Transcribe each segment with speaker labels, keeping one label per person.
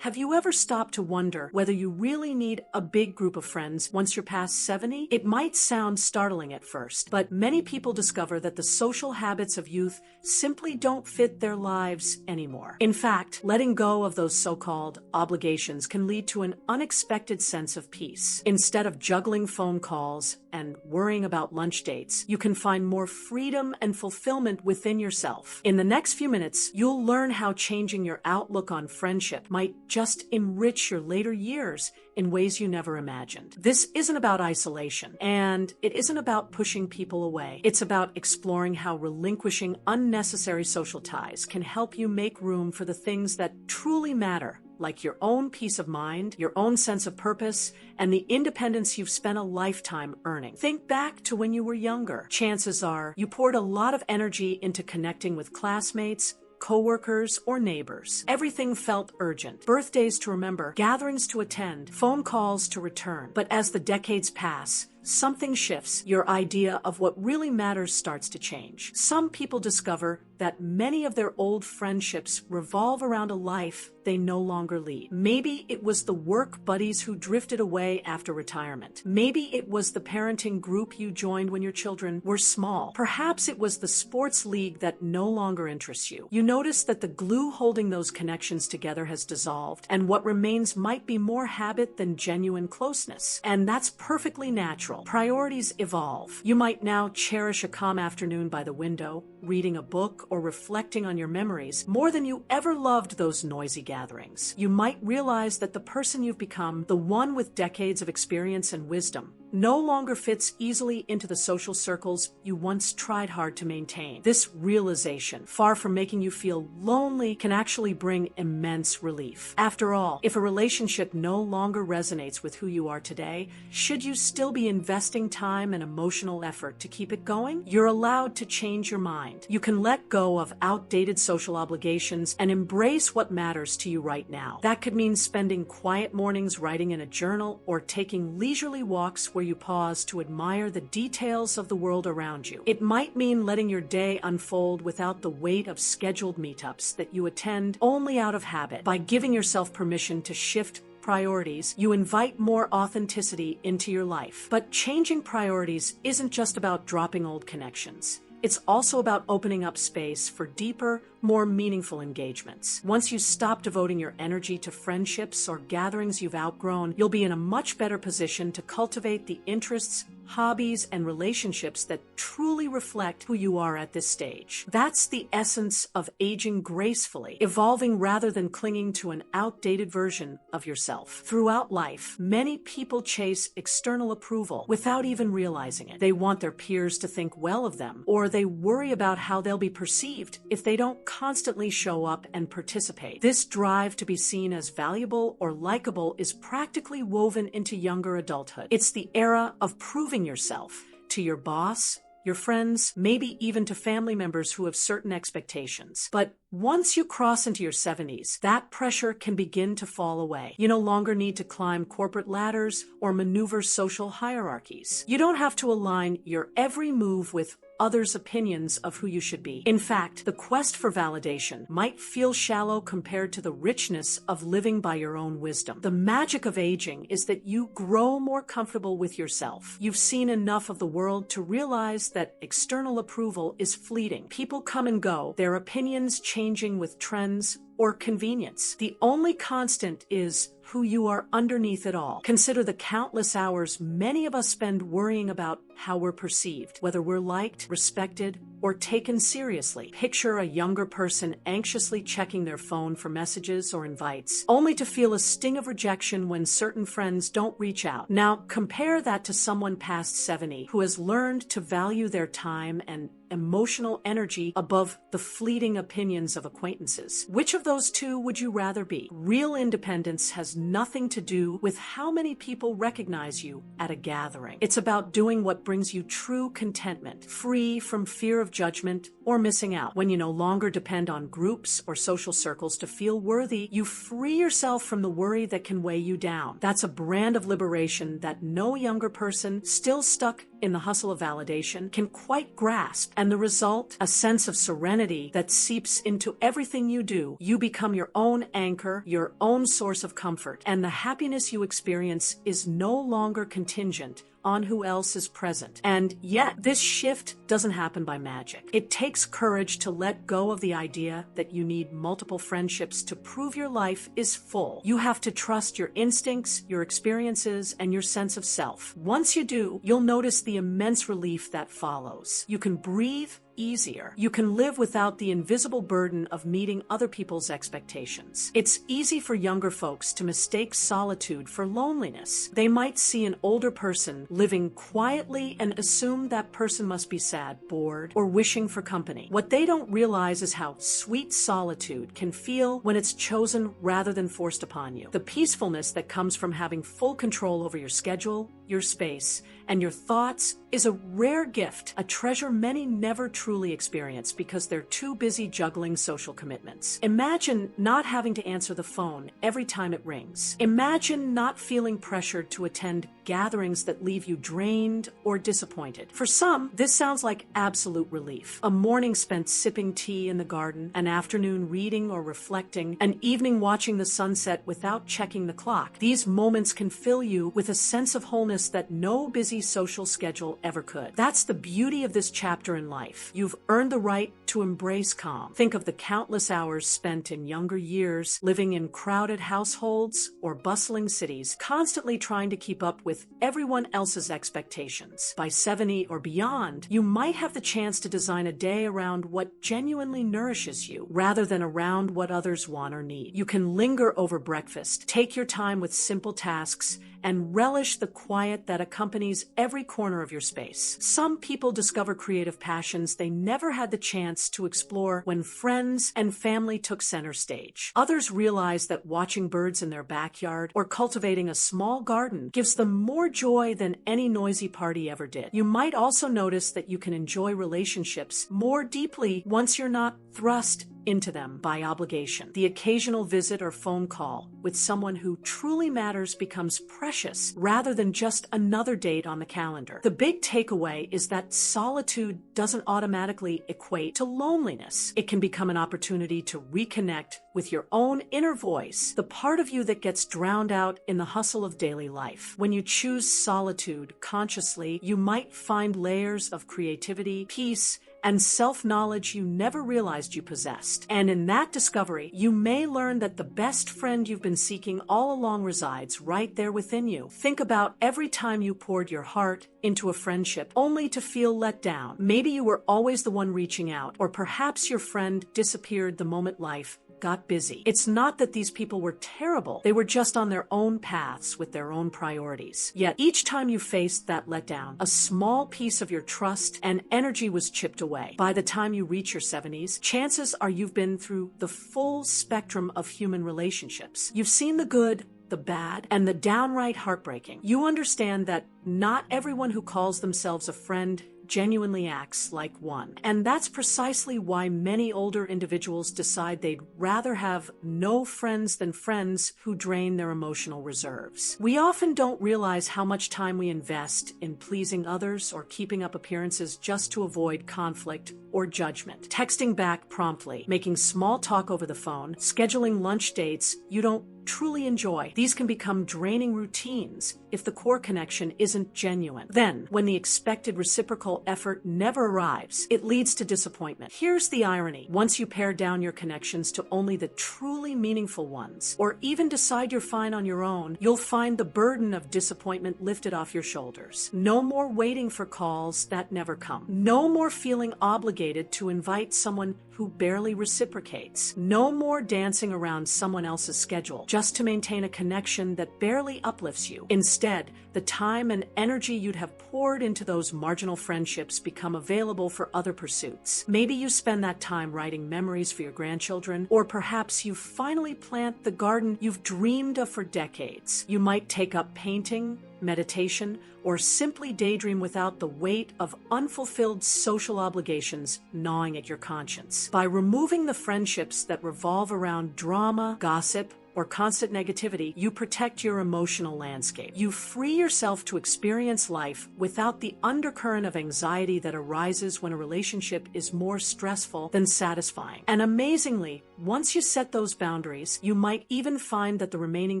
Speaker 1: Have you ever stopped to wonder whether you really need a big group of friends once you're past 70? It might sound startling at first, but many people discover that the social habits of youth simply don't fit their lives anymore. In fact, letting go of those so-called obligations can lead to an unexpected sense of peace. Instead of juggling phone calls and worrying about lunch dates, you can find more freedom and fulfillment within yourself. In the next few minutes, you'll learn how changing your outlook on friendship might just enrich your later years in ways you never imagined. This isn't about isolation, and it isn't about pushing people away. It's about exploring how relinquishing unnecessary social ties can help you make room for the things that truly matter, like your own peace of mind, your own sense of purpose, and the independence you've spent a lifetime earning. Think back to when you were younger. Chances are you poured a lot of energy into connecting with classmates, coworkers, or neighbors. Everything felt urgent. Birthdays to remember, gatherings to attend, phone calls to return. But as the decades pass, something shifts. Your idea of what really matters starts to change. Some people discover that many of their old friendships revolve around a life they no longer lead. Maybe it was the work buddies who drifted away after retirement. Maybe it was the parenting group you joined when your children were small. Perhaps it was the sports league that no longer interests you. You notice that the glue holding those connections together has dissolved, and what remains might be more habit than genuine closeness. And that's perfectly natural. Priorities evolve. You might now cherish a calm afternoon by the window, reading a book, or reflecting on your memories more than you ever loved those noisy gatherings. You might realize that the person you've become, the one with decades of experience and wisdom, no longer fits easily into the social circles you once tried hard to maintain. This realization, far from making you feel lonely, can actually bring immense relief. After all, if a relationship no longer resonates with who you are today, should you still be investing time and emotional effort to keep it going? You're allowed to change your mind. You can let go of outdated social obligations and embrace what matters to you right now. That could mean spending quiet mornings writing in a journal or taking leisurely walks where you pause to admire the details of the world around you. It might mean letting your day unfold without the weight of scheduled meetups that you attend only out of habit. By giving yourself permission to shift priorities, you invite more authenticity into your life. But changing priorities isn't just about dropping old connections. It's also about opening up space for deeper, more meaningful engagements. Once you stop devoting your energy to friendships or gatherings you've outgrown, you'll be in a much better position to cultivate the interests, hobbies, and relationships that truly reflect who you are at this stage. That's the essence of aging gracefully, evolving rather than clinging to an outdated version of yourself. Throughout life, many people chase external approval without even realizing it. They want their peers to think well of them, or they worry about how they'll be perceived if they don't constantly show up and participate. This drive to be seen as valuable or likable is practically woven into younger adulthood. It's the era of proving yourself to your boss, your friends, maybe even to family members who have certain expectations. But once you cross into your 70s, that pressure can begin to fall away. You no longer need to climb corporate ladders or maneuver social hierarchies. You don't have to align your every move with others' opinions of who you should be. In fact, the quest for validation might feel shallow compared to the richness of living by your own wisdom. The magic of aging is that you grow more comfortable with yourself. You've seen enough of the world to realize that external approval is fleeting. People come and go, their opinions changing with trends or convenience. The only constant is who you are underneath it all. Consider the countless hours many of us spend worrying about how we're perceived, whether we're liked, respected, or taken seriously. Picture a younger person anxiously checking their phone for messages or invites, only to feel a sting of rejection when certain friends don't reach out. Now, compare that to someone past 70 who has learned to value their time and emotional energy above the fleeting opinions of acquaintances. Which of those two would you rather be? Real independence has nothing to do with how many people recognize you at a gathering. It's about doing what brings you true contentment, free from fear of of judgment or missing out. When you no longer depend on groups or social circles to feel worthy, you free yourself from the worry that can weigh you down. That's a brand of liberation that no younger person still stuck in the hustle of validation can quite grasp. And the result, a sense of serenity that seeps into everything you do. You become your own anchor, your own source of comfort, and the happiness you experience is no longer contingent on who else is present. And yet, this shift doesn't happen by magic. It takes courage to let go of the idea that you need multiple friendships to prove your life is full. You have to trust your instincts, your experiences, and your sense of self. Once you do, you'll notice the immense relief that follows. You can breathe easier. You can live without the invisible burden of meeting other people's expectations. It's easy for younger folks to mistake solitude for loneliness. They might see an older person living quietly and assume that person must be sad, bored, or wishing for company. What they don't realize is how sweet solitude can feel when it's chosen rather than forced upon you. The peacefulness that comes from having full control over your schedule, your space, and your thoughts is a rare gift, a treasure many never truly experience because they're too busy juggling social commitments. Imagine not having to answer the phone every time it rings. Imagine not feeling pressured to attend gatherings that leave you drained or disappointed. For some, this sounds like absolute relief. A morning spent sipping tea in the garden, an afternoon reading or reflecting, an evening watching the sunset without checking the clock. These moments can fill you with a sense of wholeness that no busy social schedule ever could. That's the beauty of this chapter in life. You've earned the right to embrace calm. Think of the countless hours spent in younger years living in crowded households or bustling cities, constantly trying to keep up with everyone else's expectations. By 70 or beyond, you might have the chance to design a day around what genuinely nourishes you, rather than around what others want or need. You can linger over breakfast, take your time with simple tasks, and relish the quiet that accompanies every corner of your space. Some people discover creative passions they never had the chance to explore when friends and family took center stage. Others realize that watching birds in their backyard or cultivating a small garden gives them more joy than any noisy party ever did. You might also notice that you can enjoy relationships more deeply once you're not thrust into them by obligation. The occasional visit or phone call with someone who truly matters becomes precious rather than just another date on the calendar. The big takeaway is that solitude doesn't automatically equate to loneliness. It can become an opportunity to reconnect with your own inner voice, the part of you that gets drowned out in the hustle of daily life. When you choose solitude consciously, you might find layers of creativity, peace, and self-knowledge you never realized you possessed. And in that discovery, you may learn that the best friend you've been seeking all along resides right there within you. Think about every time you poured your heart into a friendship only to feel let down. Maybe you were always the one reaching out, or perhaps your friend disappeared the moment life got busy. It's not that these people were terrible. They were just on their own paths with their own priorities. Yet each time you faced that letdown, a small piece of your trust and energy was chipped away. By the time you reach your 70s, chances are you've been through the full spectrum of human relationships. You've seen the good, the bad, and the downright heartbreaking. You understand that not everyone who calls themselves a friend genuinely acts like one. And that's precisely why many older individuals decide they'd rather have no friends than friends who drain their emotional reserves. We often don't realize how much time we invest in pleasing others or keeping up appearances just to avoid conflict or judgment. Texting back promptly, making small talk over the phone, scheduling lunch dates you don't truly enjoy. These can become draining routines if the core connection isn't genuine. Then, when the expected reciprocal effort never arrives, it leads to disappointment. Here's the irony. Once you pare down your connections to only the truly meaningful ones, or even decide you're fine on your own, you'll find the burden of disappointment lifted off your shoulders. No more waiting for calls that never come. No more feeling obligated to invite someone who barely reciprocates. No more dancing around someone else's schedule, just to maintain a connection that barely uplifts you. Instead, the time and energy you'd have poured into those marginal friendships become available for other pursuits. Maybe you spend that time writing memories for your grandchildren, or perhaps you finally plant the garden you've dreamed of for decades. You might take up painting, meditation, or simply daydream without the weight of unfulfilled social obligations gnawing at your conscience. By removing the friendships that revolve around drama, gossip, or constant negativity, you protect your emotional landscape. You free yourself to experience life without the undercurrent of anxiety that arises when a relationship is more stressful than satisfying. And amazingly, once you set those boundaries, you might even find that the remaining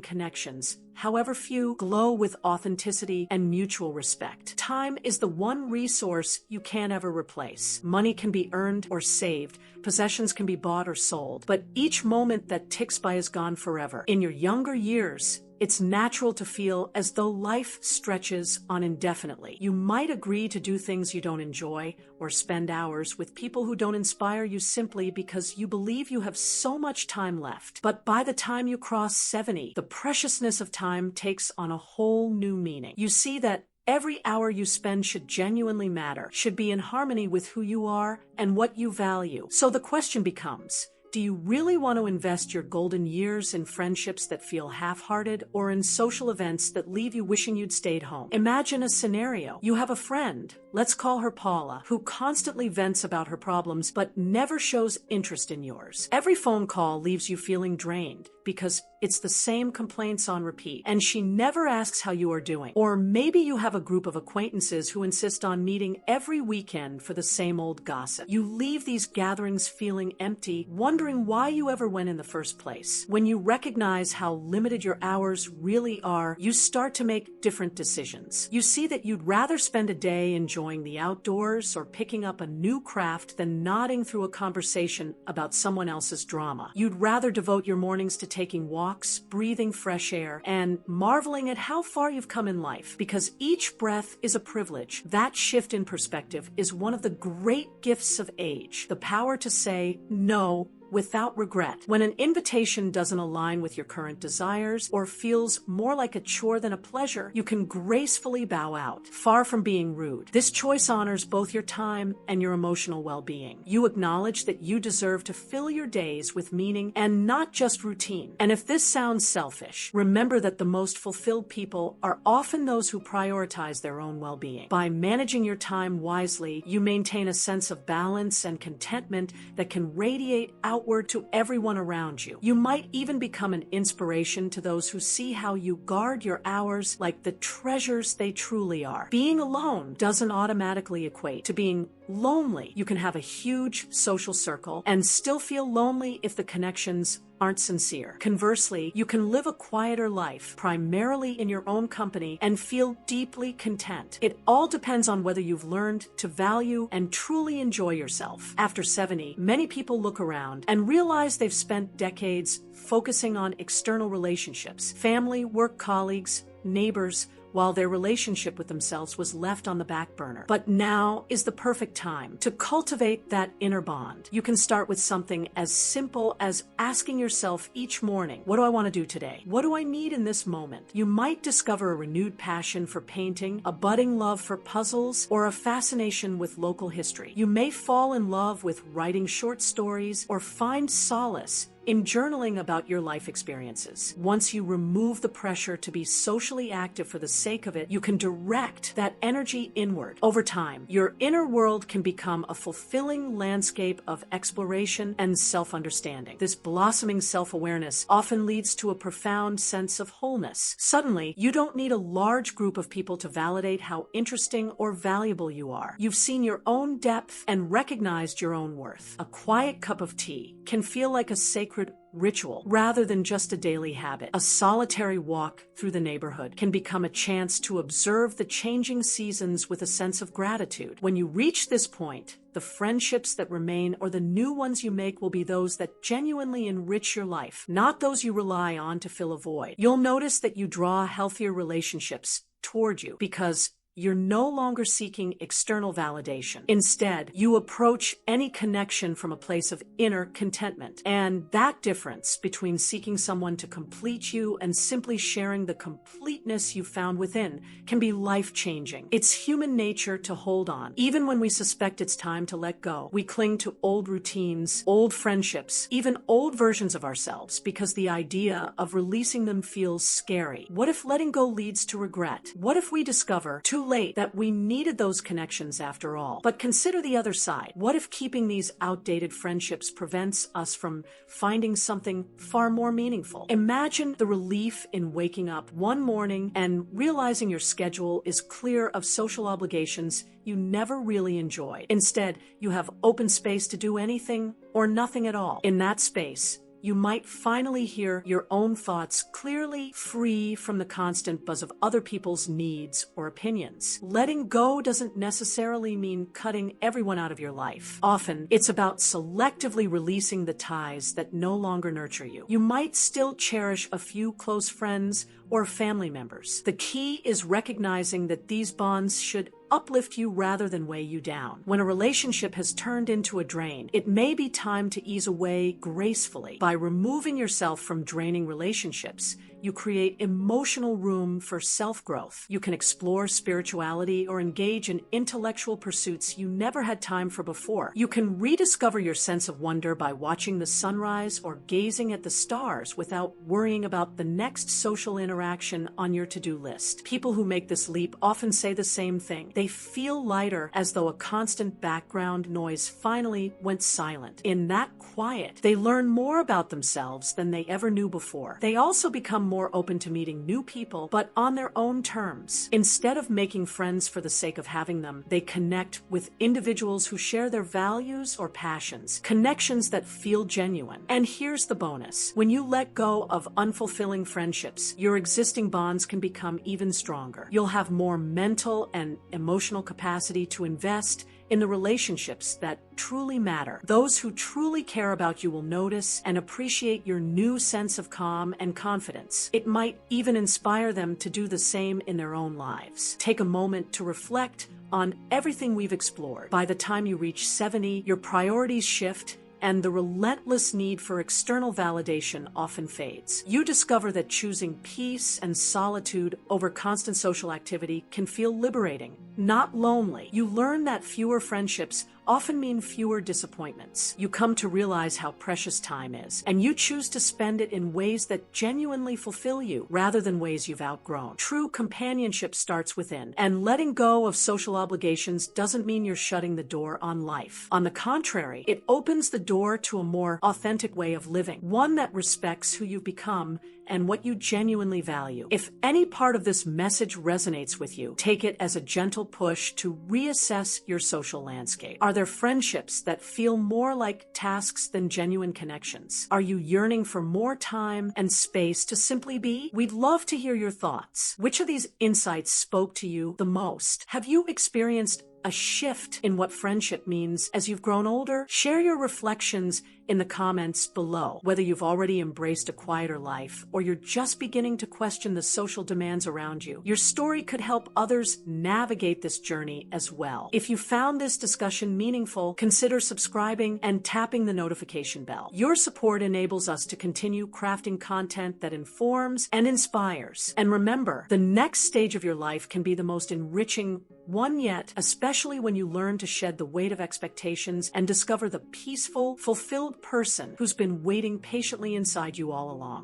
Speaker 1: connections, however few, glow with authenticity and mutual respect. Time is the one resource you can't ever replace. Money can be earned or saved, possessions can be bought or sold, but each moment that ticks by is gone forever. In your younger years, it's natural to feel as though life stretches on indefinitely. You might agree to do things you don't enjoy or spend hours with people who don't inspire you simply because you believe you have so much time left. But by the time you cross 70, the preciousness of time takes on a whole new meaning. You see that every hour you spend should genuinely matter, should be in harmony with who you are and what you value. So the question becomes, do you really want to invest your golden years in friendships that feel half-hearted or in social events that leave you wishing you'd stayed home? Imagine a scenario. You have a friend, let's call her Paula, who constantly vents about her problems but never shows interest in yours. Every phone call leaves you feeling drained because it's the same complaints on repeat, and she never asks how you are doing. Or maybe you have a group of acquaintances who insist on meeting every weekend for the same old gossip. You leave these gatherings feeling empty, wondering why you ever went in the first place. When you recognize how limited your hours really are, you start to make different decisions. You see that you'd rather spend a day enjoying the outdoors or picking up a new craft than nodding through a conversation about someone else's drama. You'd rather devote your mornings to taking walks, breathing fresh air, and marveling at how far you've come in life, because each breath is a privilege. That shift in perspective is one of the great gifts of age, the power to say no without regret. When an invitation doesn't align with your current desires or feels more like a chore than a pleasure, you can gracefully bow out, far from being rude. This choice honors both your time and your emotional well-being. You acknowledge that you deserve to fill your days with meaning and not just routine. And if this sounds selfish, remember that the most fulfilled people are often those who prioritize their own well-being. By managing your time wisely, you maintain a sense of balance and contentment that can radiate outward to everyone around you. You might even become an inspiration to those who see how you guard your hours like the treasures they truly are. Being alone doesn't automatically equate to being lonely. You can have a huge social circle and still feel lonely if the connections aren't sincere. Conversely, you can live a quieter life, primarily in your own company, and feel deeply content. It all depends on whether you've learned to value and truly enjoy yourself. After 70, many people look around and realize they've spent decades focusing on external relationships, family, work colleagues, neighbors, while their relationship with themselves was left on the back burner. But now is the perfect time to cultivate that inner bond. You can start with something as simple as asking yourself each morning, what do I want to do today? What do I need in this moment? You might discover a renewed passion for painting, a budding love for puzzles, or a fascination with local history. You may fall in love with writing short stories or find solace in journaling about your life experiences. Once you remove the pressure to be socially active for the sake of it, you can direct that energy inward. Over time, your inner world can become a fulfilling landscape of exploration and self-understanding. This blossoming self-awareness often leads to a profound sense of wholeness. Suddenly, you don't need a large group of people to validate how interesting or valuable you are. You've seen your own depth and recognized your own worth. A quiet cup of tea can feel like a sacred ritual rather than just a daily habit. A solitary walk through the neighborhood can become a chance to observe the changing seasons with a sense of gratitude. When you reach this point, the friendships that remain or the new ones you make will be those that genuinely enrich your life, not those you rely on to fill a void. You'll notice that you draw healthier relationships toward you because you're no longer seeking external validation. Instead, you approach any connection from a place of inner contentment. And that difference between seeking someone to complete you and simply sharing the completeness you found within can be life-changing. It's human nature to hold on. Even when we suspect it's time to let go, we cling to old routines, old friendships, even old versions of ourselves because the idea of releasing them feels scary. What if letting go leads to regret? What if we discover too late that we needed those connections after all? But consider the other side. What if keeping these outdated friendships prevents us from finding something far more meaningful? Imagine the relief in waking up one morning and realizing your schedule is clear of social obligations you never really enjoyed. Instead, you have open space to do anything or nothing at all. In that space, you might finally hear your own thoughts clearly, free from the constant buzz of other people's needs or opinions. Letting go doesn't necessarily mean cutting everyone out of your life. Often, it's about selectively releasing the ties that no longer nurture you. You might still cherish a few close friends or family members. The key is recognizing that these bonds should uplift you rather than weigh you down. When a relationship has turned into a drain, it may be time to ease away gracefully. By removing yourself from draining relationships, you create emotional room for self-growth. You can explore spirituality or engage in intellectual pursuits you never had time for before. You can rediscover your sense of wonder by watching the sunrise or gazing at the stars without worrying about the next social interaction on your to-do list. People who make this leap often say the same thing. They feel lighter, as though a constant background noise finally went silent. In that quiet, they learn more about themselves than they ever knew before. They also become more open to meeting new people, but on their own terms. Instead of making friends for the sake of having them, they connect with individuals who share their values or passions, connections that feel genuine. And here's the bonus. When you let go of unfulfilling friendships, your existing bonds can become even stronger. You'll have more mental and emotional capacity to invest in the relationships that truly matter. Those who truly care about you will notice and appreciate your new sense of calm and confidence. It might even inspire them to do the same in their own lives. Take a moment to reflect on everything we've explored. By the time you reach 70, your priorities shift, and the relentless need for external validation often fades. You discover that choosing peace and solitude over constant social activity can feel liberating, not lonely. You learn that fewer friendships often mean fewer disappointments. You come to realize how precious time is, and you choose to spend it in ways that genuinely fulfill you rather than ways you've outgrown. True companionship starts within, and letting go of social obligations doesn't mean you're shutting the door on life. On the contrary, it opens the door to a more authentic way of living, one that respects who you've become and what you genuinely value. If any part of this message resonates with you, take it as a gentle push to reassess your social landscape. Are there friendships that feel more like tasks than genuine connections? Are you yearning for more time and space to simply be? We'd love to hear your thoughts. Which of these insights spoke to you the most? Have you experienced a shift in what friendship means as you've grown older? Share your reflections in the comments below, whether you've already embraced a quieter life or you're just beginning to question the social demands around you. Your story could help others navigate this journey as well. If you found this discussion meaningful, consider subscribing and tapping the notification bell. Your support enables us to continue crafting content that informs and inspires. And remember, the next stage of your life can be the most enriching one yet, especially when you learn to shed the weight of expectations and discover the peaceful, fulfilled person who's been waiting patiently inside you all along.